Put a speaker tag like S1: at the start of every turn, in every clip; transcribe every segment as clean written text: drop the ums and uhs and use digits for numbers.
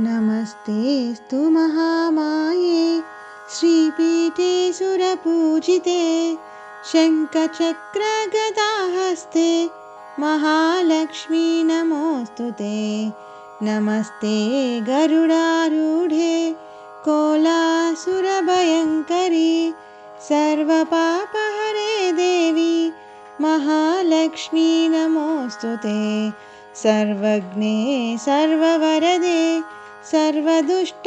S1: नमस्तेऽस्तु महामाये श्रीपीठे सुरपूजिते शङ्खचक्रगदाहस्ते महालक्ष्मी नमोऽस्तु ते। नमस्ते गरुडारूढे कोलासुरभयङ्करी सर्वपापहरे देवी महालक्ष्मी नमोऽस्तु ते। सर्वज्ञे सर्ववरदे सर्वदुष्टभयङ्करी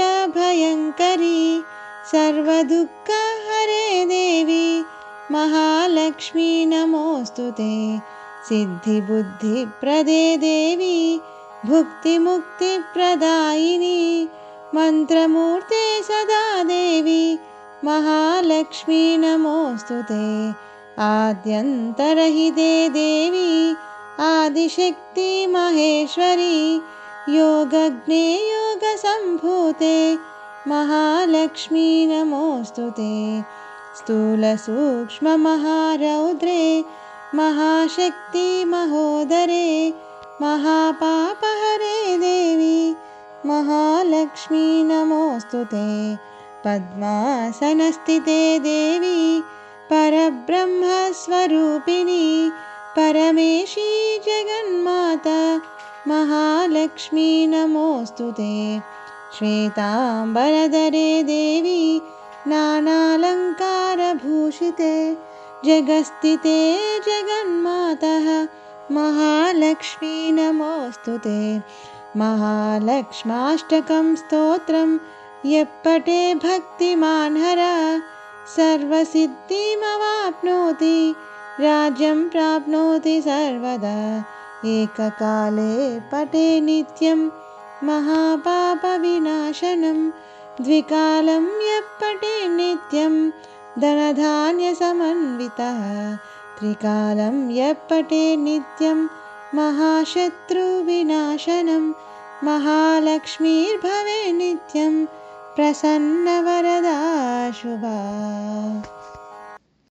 S1: सर्वदुःखहरे देवी महालक्ष्मी नमोऽस्तु ते। सिद्धिबुद्धिप्रदे देवी भुक्तिमुक्तिप्रदायिनी मन्त्रमूर्ते सदा देवी महालक्ष्मी नमोऽस्तु ते। आद्यन्तरहिते देवी आदिशक्ति महेश्वरी योगज्ञे योगसम्भूते महालक्ष्मी नमोऽस्तु ते। स्थूलसूक्ष्ममहारौद्रे महाशक्ति महोदरे महापापहरे देवी महालक्ष्मी नमोऽस्तु ते। पद्मासनस्थिते देवी परब्रह्मस्वरूपिणी परमेशी जगन्माता महालक्ष्मी नमोऽस्तु ते। श्वेताम्बरधरे देवी नानालङ्कारभूषिते जगस्थिते जगन्मातः महालक्ष्मी नमोऽस्तु ते। महालक्ष्माष्टकं स्तोत्रं यः पठे भक्तिमान् हरः सर्वसिद्धिमवाप्नोति राज्यं प्राप्नोति सर्वदा। एककाले पठे नित्यं महापापविनाशनं द्विकालं यः पठे नित्यं धनधान्यसमन्वितः त्रिकालं यः पठे नित्यं महाशत्रुविनाशनं महालक्ष्मीर्भवे नित्यं प्रसन्नवरदा शुभा।